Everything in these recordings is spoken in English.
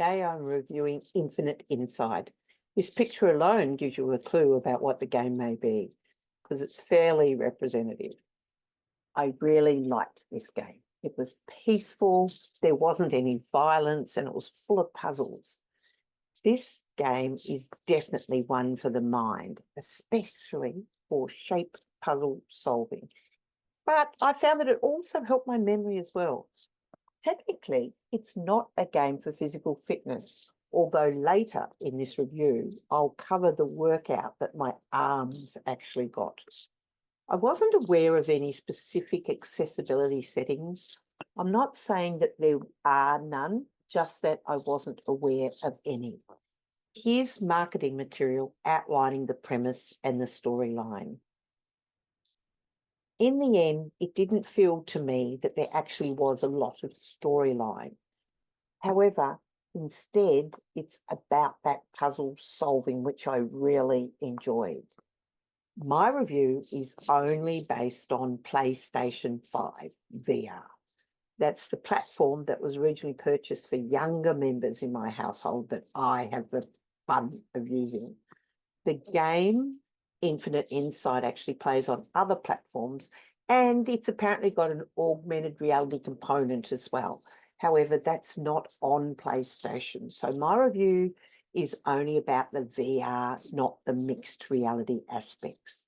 today I'm reviewing Infinite Inside. This picture alone gives you a clue about what the game may be, because it's fairly representative. I really liked this game. It was peaceful, there wasn't any violence, and it was full of puzzles. This game is definitely one for the mind, especially for shape puzzle solving. But I found that it also helped my memory as well. Technically, it's not a game for physical fitness, although later in this review, I'll cover the workout that my arms actually got. I wasn't aware of any specific accessibility settings. I'm not saying that there are none, just that I wasn't aware of any. Here's marketing material outlining the premise and the storyline. In the end, it didn't feel to me that there actually was a lot of storyline. However, instead, it's about that puzzle solving, which I really enjoyed. My review is only based on PlayStation5 VR. That's the platform that was originally purchased for younger members in my household that I have the fun of using. The game Infinite Inside actually plays on other platforms, and it's apparently got an augmented reality component as well. However, that's not on PlayStation. So my review is only about the VR, not the mixed reality aspects.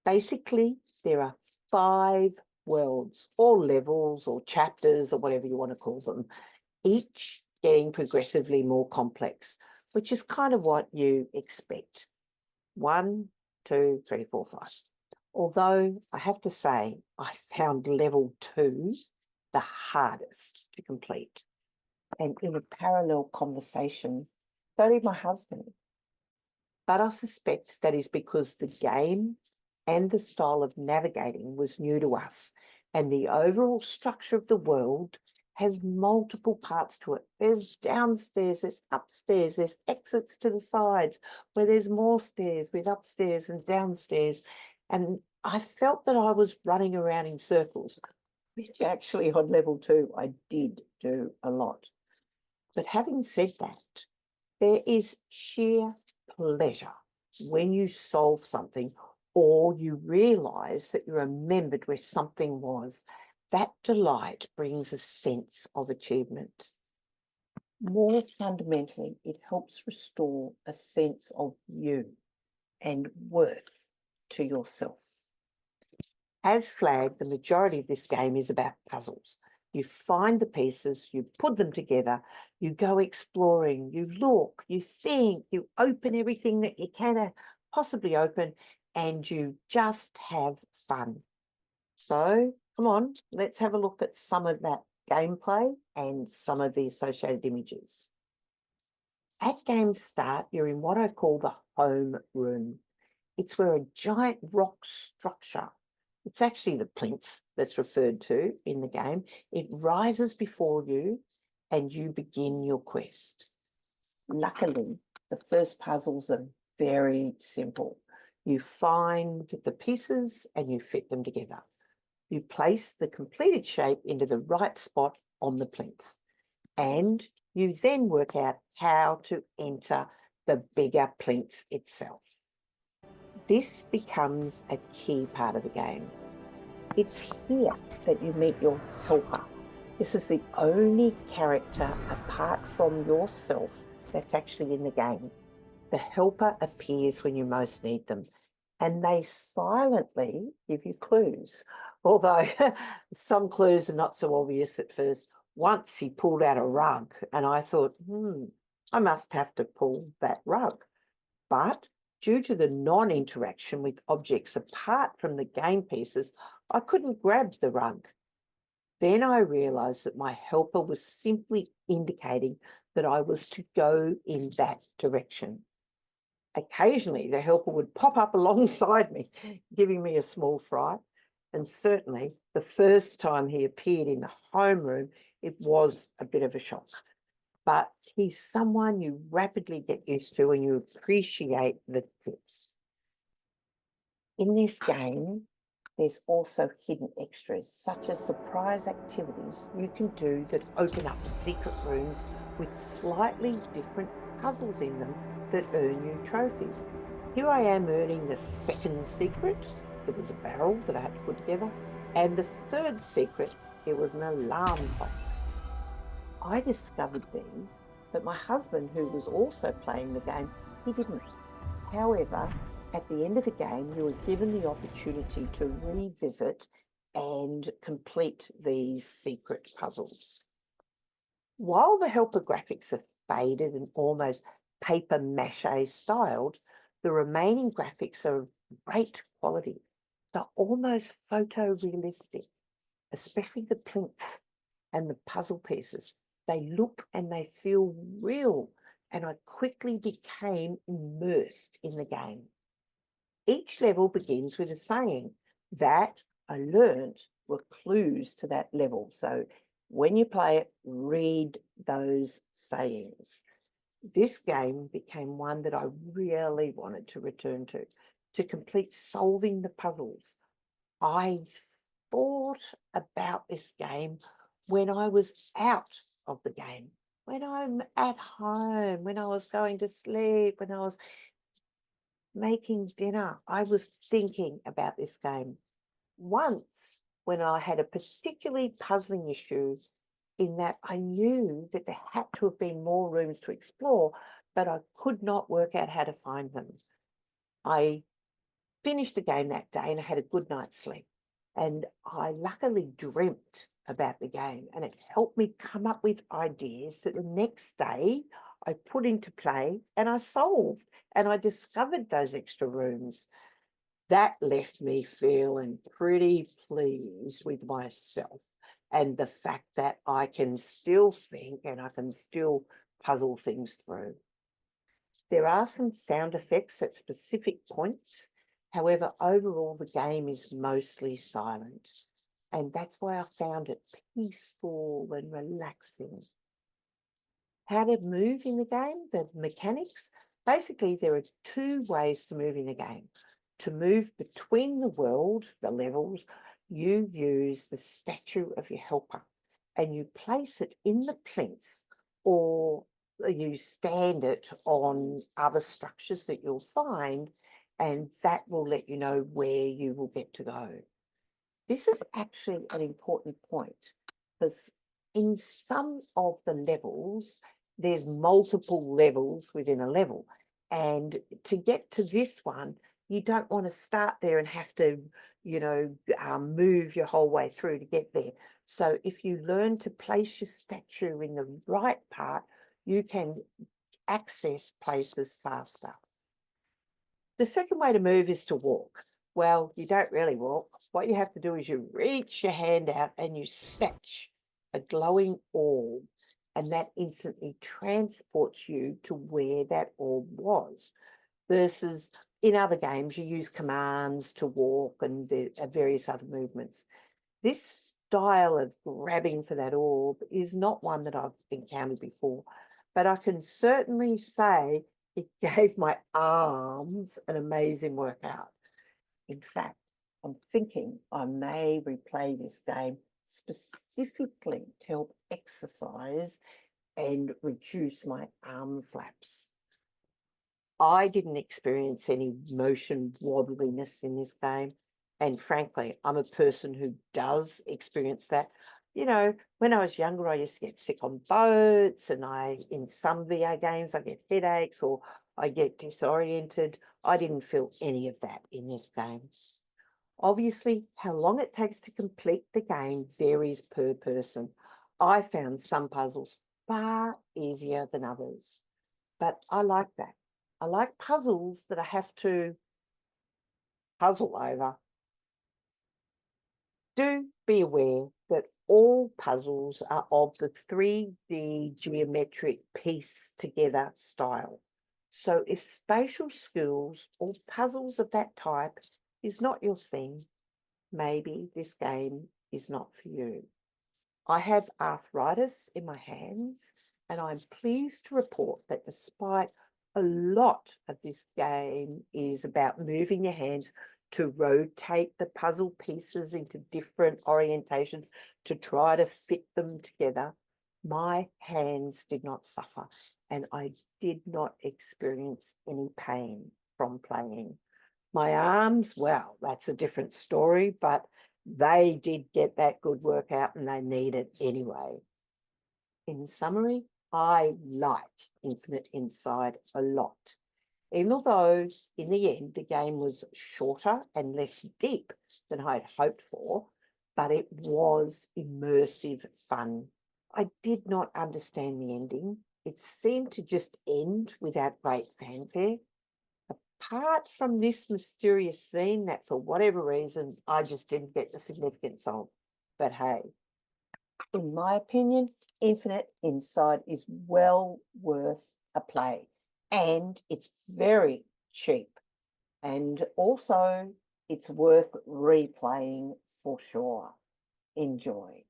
Basically, there are 5 worlds, or levels, or chapters, or whatever you want to call them, each getting progressively more complex, which is kind of what you expect. 1, 2, 3, 4, 5. Although I have to say, I found level 2 the hardest to complete. And in a parallel conversation, so did my husband. But I suspect that is because the game and the style of navigating was new to us, and the overall structure of the world has multiple parts to it. There's downstairs, there's upstairs, there's exits to the sides, where there's more stairs with upstairs and downstairs. And I felt that I was running around in circles, which actually on level 2, I did do a lot. But having said that, there is sheer pleasure when you solve something or you realise that you remembered where something was. That delight brings a sense of achievement. More fundamentally, it helps restore a sense of you and worth to yourself. As flagged, the majority of this game is about puzzles. You find the pieces, you put them together, you go exploring, you look, you think, you open everything that you can possibly open, and you just have fun. So come on, let's have a look at some of that gameplay and some of the associated images. At game start, you're in what I call the home room. It's where a giant rock structure, it's actually the plinth that's referred to in the game, it rises before you and you begin your quest. Luckily, the first puzzles are very simple. You find the pieces and you fit them together. You place the completed shape into the right spot on the plinth, and you then work out how to enter the bigger plinth itself. This becomes a key part of the game. It's here that you meet your helper. This is the only character apart from yourself that's actually in the game. The helper appears when you most need them, and they silently give you clues. Although some clues are not so obvious at first. Once he pulled out a rug and I thought, I must have to pull that rug. But due to the non-interaction with objects apart from the game pieces, I couldn't grab the rug. Then I realised that my helper was simply indicating that I was to go in that direction. Occasionally, the helper would pop up alongside me, giving me a small fright. And certainly the first time he appeared in the homeroom, it was a bit of a shock. But he's someone you rapidly get used to and you appreciate the tips. In this game, there's also hidden extras, such as surprise activities you can do that open up secret rooms with slightly different puzzles in them that earn you trophies. Here I am earning the second secret. It was a barrel that I had to put together. And the third secret, it was an alarm clock. I discovered these, but my husband, who was also playing the game, he didn't. However, at the end of the game, you were given the opportunity to revisit and complete these secret puzzles. While the helper graphics are faded and almost paper mache styled, the remaining graphics are of great quality. They're almost photorealistic, especially the plinth and the puzzle pieces. They look and they feel real, and I quickly became immersed in the game. Each level begins with a saying that I learned were clues to that level. So when you play it, read those sayings. This game became one that I really wanted to return to complete solving the puzzles. I thought about this game when I was out of the game, when I'm at home, when I was going to sleep, when I was making dinner. I was thinking about this game. Once, when I had a particularly puzzling issue in that I knew that there had to have been more rooms to explore, but I could not work out how to find them. I finished the game that day and I had a good night's sleep. And I luckily dreamt about the game, and it helped me come up with ideas that the next day I put into play and I solved, and I discovered those extra rooms. That left me feeling pretty pleased with myself and the fact that I can still think and I can still puzzle things through. There are some sound effects at specific points. However, overall, the game is mostly silent. And that's why I found it peaceful and relaxing. How to move in the game, the mechanics. Basically, there are two ways to move in the game. To move between the world, the levels, you use the statue of your helper and you place it in the plinth, or you stand it on other structures that you'll find, and that will let you know where you will get to go. This is actually an important point because in some of the levels, there's multiple levels within a level. And to get to this one, you don't want to start there and have to, move your whole way through to get there. So if you learn to place your statue in the right part, you can access places faster. The second way to move is to walk. Well, you don't really walk. What you have to do is you reach your hand out and you snatch a glowing orb, and that instantly transports you to where that orb was. Versus in other games, you use commands to walk and the various other movements. This style of grabbing for that orb is not one that I've encountered before, but I can certainly say it gave my arms an amazing workout. In fact, I'm thinking I may replay this game specifically to help exercise and reduce my arm flaps. I didn't experience any motion wobbliness in this game. And frankly, I'm a person who does experience that. When I was younger, I used to get sick on boats, and in some VR games, I get headaches or I get disoriented. I didn't feel any of that in this game. Obviously, how long it takes to complete the game varies per person. I found some puzzles far easier than others, but I like that. I like puzzles that I have to puzzle over. Do be aware that all puzzles are of the 3D geometric piece together style. So if spatial skills or puzzles of that type is not your thing, maybe this game is not for you. I have arthritis in my hands, and I'm pleased to report that despite a lot of this game is about moving your hands to rotate the puzzle pieces into different orientations to try to fit them together, My hands did not suffer, and I did not experience any pain from playing. My arms, well, that's a different story, but they did get that good workout and they need it anyway. In summary, I liked Infinite Inside a lot, even although in the end the game was shorter and less deep than I'd hoped for, but it was immersive fun. I did not understand the ending. It seemed to just end without great fanfare. Apart from this mysterious scene that for whatever reason I just didn't get the significance of. But hey, in my opinion, Infinite Inside is well worth a play, and it's very cheap, and also it's worth replaying for sure. Enjoy.